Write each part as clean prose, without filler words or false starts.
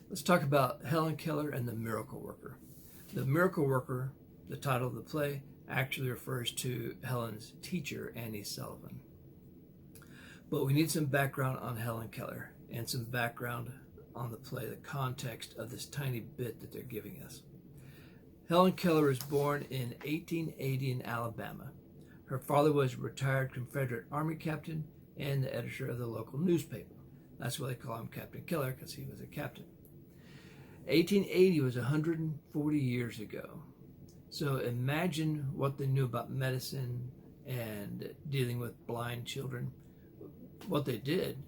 Let's talk about Helen Keller and the Miracle Worker. The Miracle Worker, the title of the play, actually refers to Helen's teacher, Annie Sullivan. But we need some background on Helen Keller and some background on the play, the context of this tiny bit that they're giving us. Helen Keller was born in 1880 in Alabama. Her father was a retired Confederate Army captain and the editor of the local newspaper. That's why they call him Captain Keller, because he was a captain. 1880 was 140 years ago. So imagine what they knew about medicine and dealing with blind children. What they did,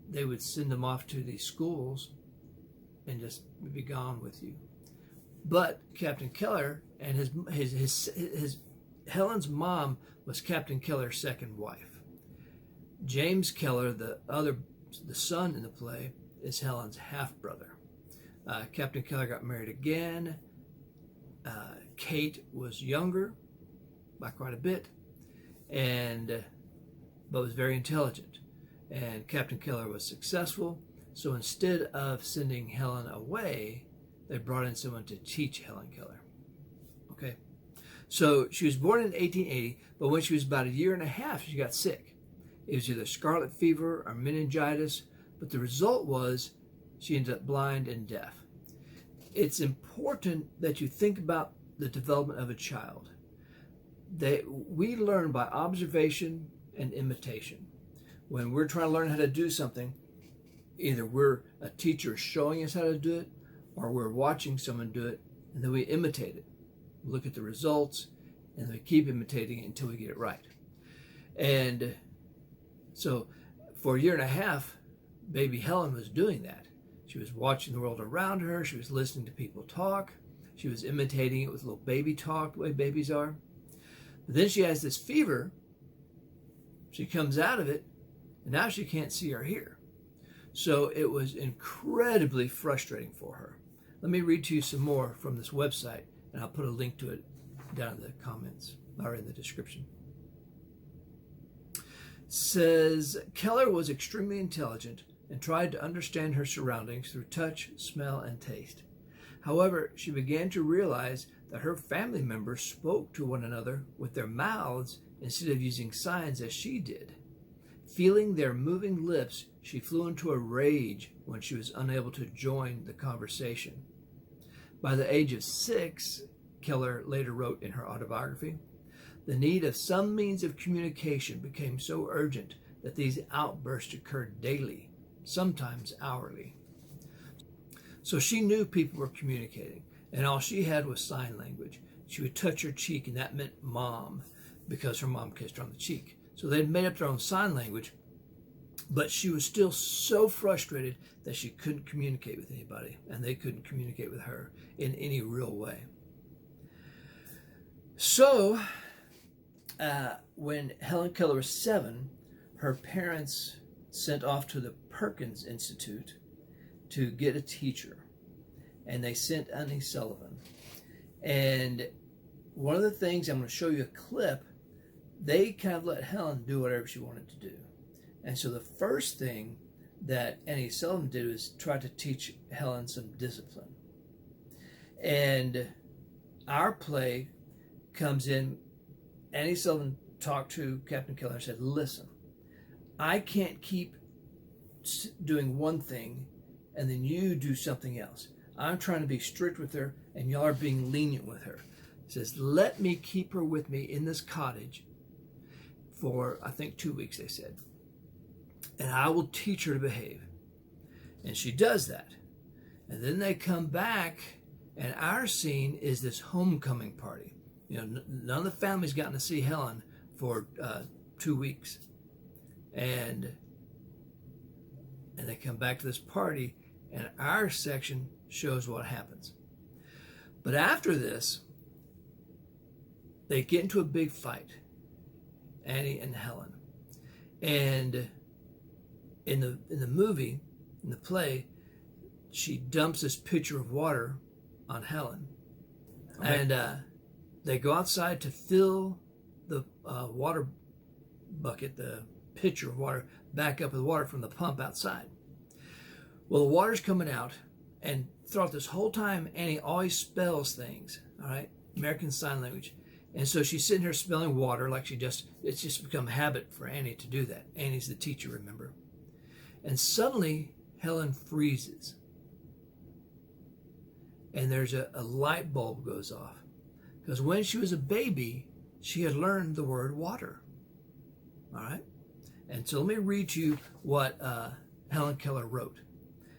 they would send them off to these schools and just be gone with you. But Captain Keller and his Helen's mom was Captain Keller's second wife. James Keller, the son in the play, is Helen's half-brother. Captain Keller got married again. Kate was younger by quite a bit, but was very intelligent. And Captain Keller was successful. So instead of sending Helen away, they brought in someone to teach Helen Keller. Okay, so she was born in 1880, but when she was about a year and a half, she got sick. It was either scarlet fever or meningitis, but the result was she ended up blind and deaf. It's important that you think about the development of a child. We learn by observation and imitation. When we're trying to learn how to do something, either a teacher showing us how to do it, or we're watching someone do it, and then we imitate it. We look at the results, and then we keep imitating it until we get it right. And so for a year and a half, baby Helen was doing that. She was watching the world around her. She was listening to people talk. She was imitating it with little baby talk, the way babies are. But then she has this fever. She comes out of it, and now she can't see or hear. So it was incredibly frustrating for her. Let me read to you some more from this website, and I'll put a link to it down in the comments or in the description. It says, Keller was extremely intelligent and tried to understand her surroundings through touch, smell, and taste. However, she began to realize that her family members spoke to one another with their mouths instead of using signs as she did. Feeling their moving lips, she flew into a rage when she was unable to join the conversation. By the age of 6, Keller later wrote in her autobiography, the need of some means of communication became so urgent that these outbursts occurred daily, sometimes hourly. So she knew people were communicating, and all she had was sign language. She would touch her cheek, and that meant mom, because her mom kissed her on the cheek. So they'd made up their own sign language, but she was still so frustrated that she couldn't communicate with anybody, and they couldn't communicate with her in any real way. So when Helen Keller was 7, her parents sent off to the Perkins Institute to get a teacher, and they sent Annie Sullivan. And one of the things, I'm going to show you a clip, they kind of let Helen do whatever she wanted to do. And so the first thing that Annie Sullivan did was try to teach Helen some discipline. And our play comes in, Annie Sullivan talked to Captain Keller and said, listen, I can't keep doing one thing and then you do something else. I'm trying to be strict with her and y'all are being lenient with her. He says, let me keep her with me in this cottage for, I think, 2 weeks, they said. And I will teach her to behave. And she does that. And then they come back, and our scene is this homecoming party. You know, none of the family's gotten to see Helen for 2 weeks. And they come back to this party, and our section shows what happens. But after this, they get into a big fight, Annie and Helen. And in the movie, in the play, she dumps this pitcher of water on Helen. Okay. And they go outside to fill the water bucket, the pitcher of water, back up with water from the pump outside. Well, the water's coming out, And throughout this whole time, Annie always spells things, all right? American Sign Language. And so she's sitting here spelling water like it's just become a habit for Annie to do that. Annie's the teacher, remember? And suddenly, Helen freezes. And there's a light bulb goes off. Because when she was a baby, she had learned the word water. All right? And so let me read you what Helen Keller wrote.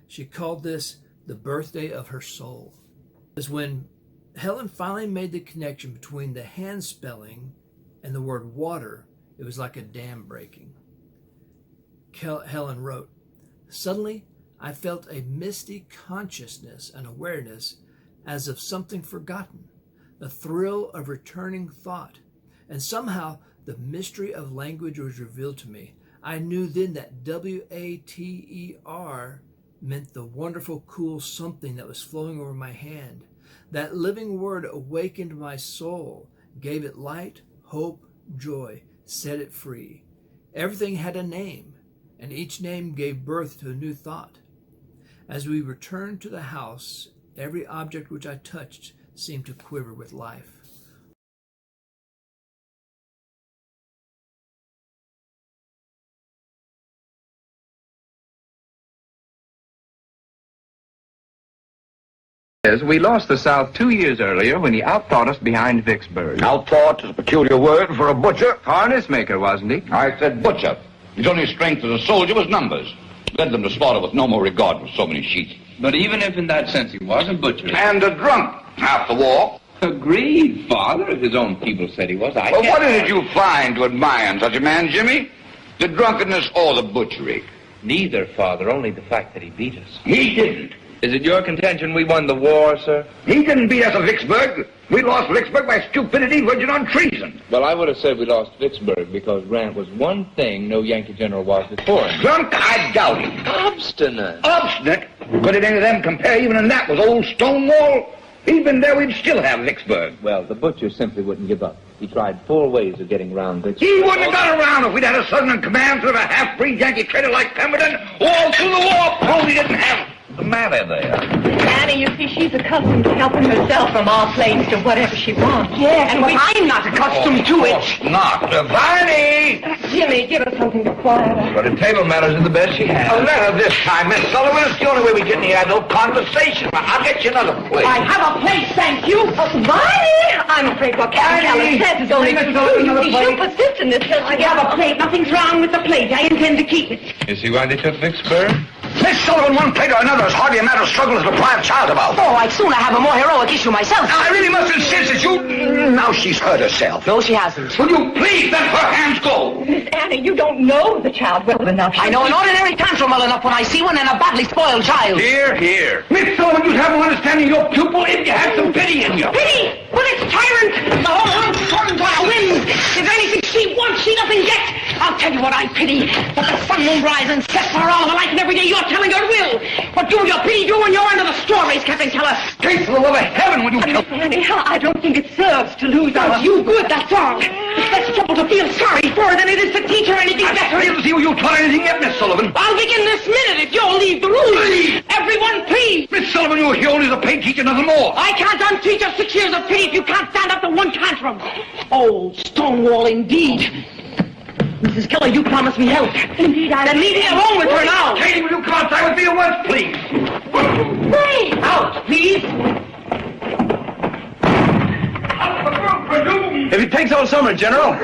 She called this the birthday of her soul. Because when Helen finally made the connection between the hand spelling and the word water, it was like a dam breaking. Helen wrote, "Suddenly, I felt a misty consciousness and awareness as of something forgotten, the thrill of returning thought, and somehow the mystery of language was revealed to me. I knew then that W-A-T-E-R meant the wonderful, cool something that was flowing over my hand. That living word awakened my soul, gave it light, hope, joy, set it free. Everything had a name, and each name gave birth to a new thought. As we returned to the house, every object which I touched seemed to quiver with life." We lost the South 2 years earlier when he outthought us behind Vicksburg. Outthought is a peculiar word for a butcher. Harness maker, wasn't he? I said butcher. His only strength as a soldier was numbers. Led them to slaughter with no more regard for so many sheep. But even if in that sense he was a butcher. And a drunk half the war. Agreed, Father. If his own people said he was, Well, what is it you find to admire in such a man, Jimmy? The drunkenness or the butchery? Neither, Father, only the fact that he beat us. He didn't. Is it your contention we won the war, sir? He didn't beat us at Vicksburg. We lost Vicksburg by stupidity verging on treason. Well, I would have said we lost Vicksburg because Grant was one thing no Yankee general was before him. Drunk? I doubt it. Obstinate. Obstinate? Could it any of them compare even in that with old Stonewall? He'd been there, we'd still have Vicksburg. Well, the butcher simply wouldn't give up. He tried 4 ways of getting round Vicksburg. He wouldn't have got around if we'd had a Southern command through a half-breed Yankee trader like Pemberton. All through the war, Pony didn't have the matter there. Annie, you see, she's accustomed to helping herself from our place to whatever she wants. Yes, and I'm not accustomed to it. Not. Barney! Jimmy, give us something to quiet her. But in table manners is the best she has. A letter this time, Miss Sullivan. It's the only way we get any adult conversation. I'll get you another plate. I have a place, thank you. Barney! I'm afraid what Captain Keller says is only true. She'll persist in this till I have a plate. Nothing's wrong with the plate. I intend to keep it. You see why they took Vicksburg? Miss Sullivan, one plate or another is hardly a matter of struggle to deprive a child about. Oh, I'd sooner have a more heroic issue myself. I really must insist that you... Now she's hurt herself. No, she hasn't. Will you please let her hands go? Miss Annie, you don't know the child well enough. I know an ordinary tantrum well enough when I see one and a badly spoiled child. Here, here. Miss Sullivan, you'd have no understanding your pupil if you had some pity in you. Pity! Well, it's tyrant! The whole world's turned by a wind. Is there anything she wants she doesn't get? I'll tell you what I pity. That the sun won't rise and set for her all of her life, and every day you're telling her will. What do you pity you when you're under the straw race, Captain Keller? Kate, for the love of heaven, will you kill... Annie, I don't think it serves to lose our... You good, that's all. It's less trouble to feel sorry for her than it is to teach her anything I better. fail to see where you've taught anything yet, Miss Sullivan. I'll begin this minute if you'll leave the room. Please. Everyone, please. Miss Sullivan, you're here only as a paid teacher, nothing more. I can't unteach her 6 years of pity if you can't stand up to one tantrum. Old Stonewall, indeed. Mrs. Keller, you promised me help. Indeed, I... Then leave me alone with her now. Katie, will you come outside with me at once, please? Hey! Out, please. Out the room, presume. If it takes all summer, General.